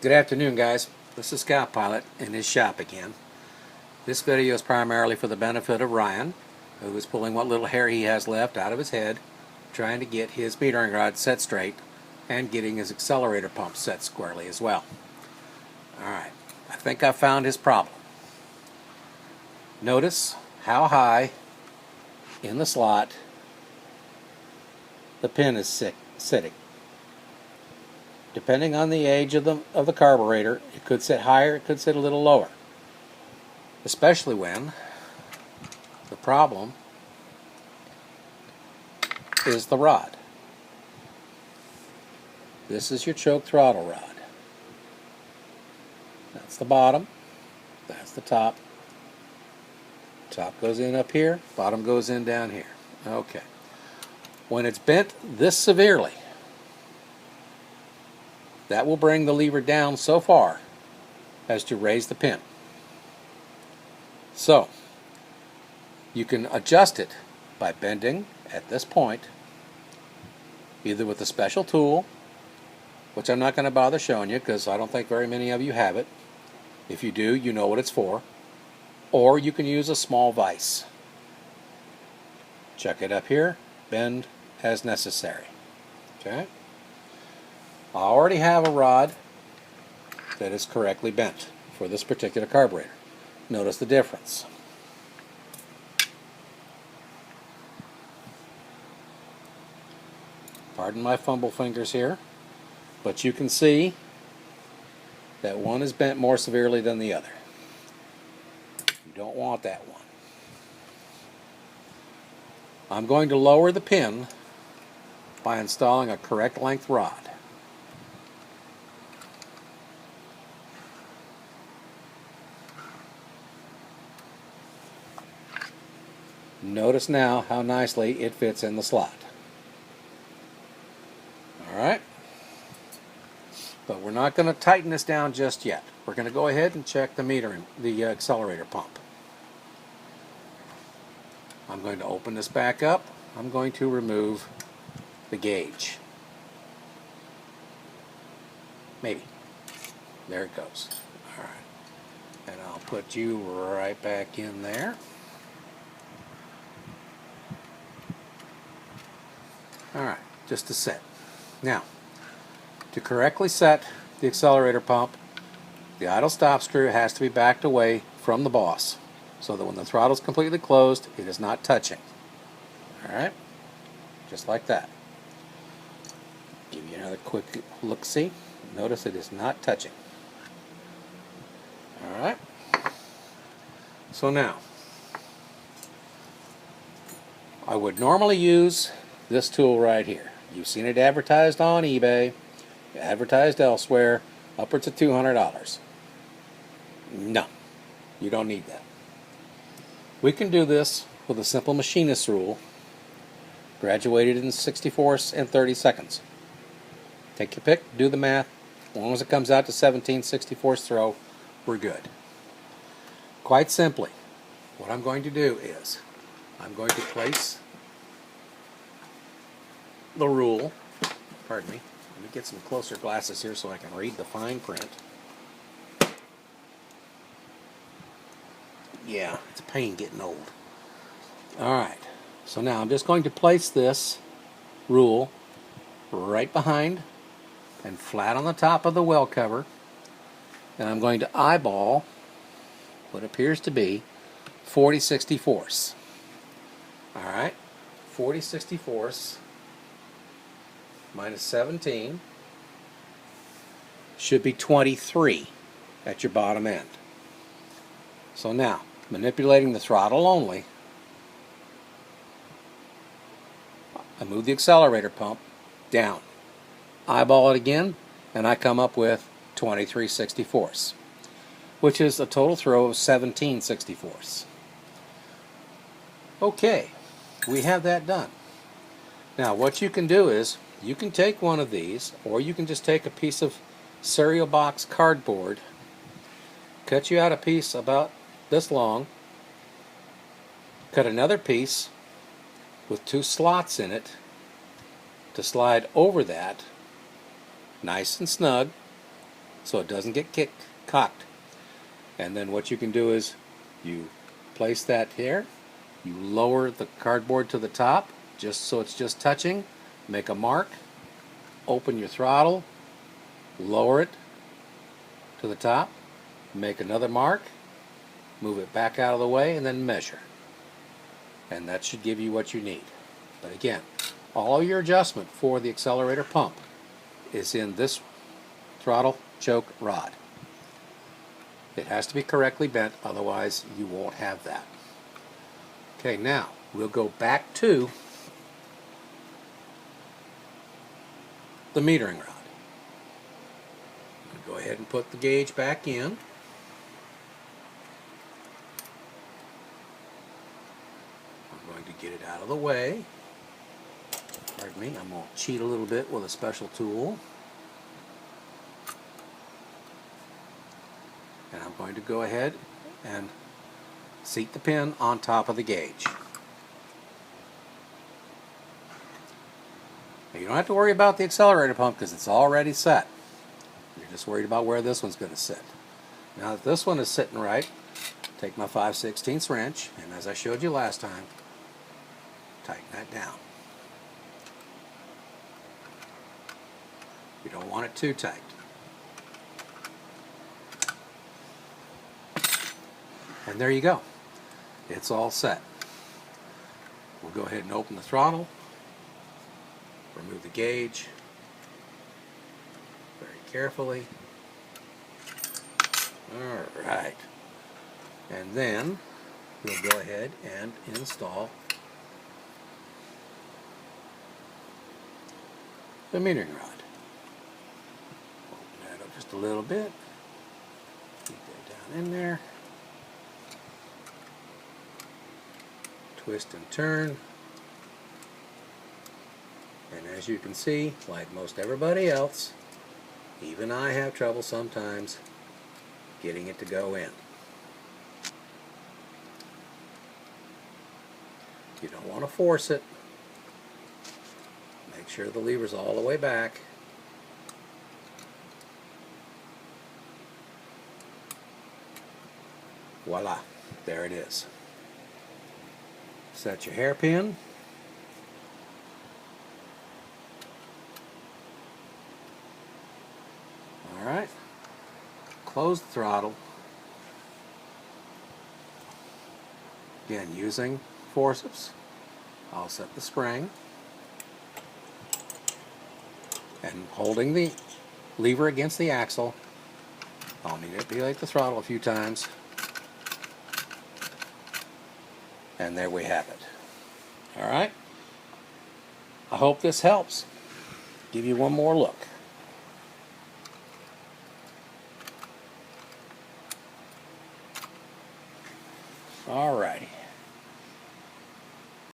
Good afternoon, guys. This is Scout Pilot in his shop again. This video is primarily for the benefit of Ryan, who is pulling what little hair he has left out of his head, trying to get his metering rod set straight and getting his accelerator pump set squarely as well. Alright, I think I found his problem. Notice how high in the slot the pin is sitting. Depending on the age of the carburetor, it could sit higher, it could sit a little lower. Especially when the problem is the rod. This is your choke throttle rod. That's the bottom, that's the top. Top goes in up here, bottom goes in down here. Okay. When it's bent this severely, that will bring the lever down so far as to raise the pin. So, you can adjust it by bending at this point, either with a special tool, which I'm not going to bother showing you because I don't think very many of you have it. If you do, you know what it's for. Or you can use a small vise. Check it up here, bend as necessary. Okay? I already have a rod that is correctly bent for this particular carburetor. Notice the difference. Pardon my fumble fingers here, but you can see that one is bent more severely than the other. You don't want that one. I'm going to lower the pin by installing a correct length rod. Notice now how nicely it fits in the slot. Alright? But we're not going to tighten this down just yet. We're going to go ahead and check the metering, the accelerator pump. I'm going to open this back up. I'm going to remove the gauge. Maybe. There it goes. Alright. And I'll put you right back in there. Alright, just to set. Now, to correctly set the accelerator pump, the idle stop screw has to be backed away from the boss so that when the throttle is completely closed, it is not touching. Alright, just like that. Give you another quick look-see. Notice it is not touching. Alright, so now, I would normally use this tool right here. You've seen it advertised on eBay, advertised elsewhere, upwards of $200. No, you don't need that. We can do this with a simple machinist rule, graduated in 64ths and 30 seconds. Take your pick, do the math. As long as it comes out to 17/64 throw, we're good. Quite simply, what I'm going to do is, I'm going to place the rule, pardon me, let me get some closer glasses here so I can read the fine print. Yeah, it's a pain getting old. Alright, so now I'm just going to place this rule right behind and flat on the top of the well cover, and I'm going to eyeball what appears to be 40/64. Alright, 40/64 minus 17 should be 23 at your bottom end. So now, manipulating the throttle only, I move the accelerator pump down, eyeball it again, and I come up with 23/64, which is a total throw of 17/64. Okay, we have that done. Now what you can do is, you can take one of these, or you can just take a piece of cereal box cardboard, cut you out a piece about this long, cut another piece with 2 slots in it to slide over that, nice and snug, so it doesn't get cocked. And then what you can do is you place that here, you lower the cardboard to the top just so it's just touching, make a mark, open your throttle, lower it to the top, make another mark, move it back out of the way, and then measure. And that should give you what you need. But again, all your adjustment for the accelerator pump is in this throttle choke rod. It has to be correctly bent, otherwise you won't have that. Okay, now we'll go back to the metering rod. Go ahead and put the gauge back in. I'm going to get it out of the way. Pardon me, I'm going to cheat a little bit with a special tool. And I'm going to go ahead and seat the pin on top of the gauge. Now, you don't have to worry about the accelerator pump because it's already set. You're just worried about where this one's going to sit. Now that this one is sitting right, take my 5/16 wrench, and as I showed you last time, tighten that down. You don't want it too tight. And there you go. It's all set. We'll go ahead and open the throttle, remove the gauge very carefully. Alright. And then we'll go ahead and install the metering rod. Open that up just a little bit. Keep that down in there. Twist and turn. And as you can see, like most everybody else, even I have trouble sometimes getting it to go in. You don't want to force it. Make sure the lever's all the way back. Voila, there it is. Set your hairpin. Alright, close the throttle. Again, using forceps, I'll set the spring and holding the lever against the axle, I'll manipulate the throttle a few times, and there we have it. Alright, I hope this helps. Give you one more look. Alrighty.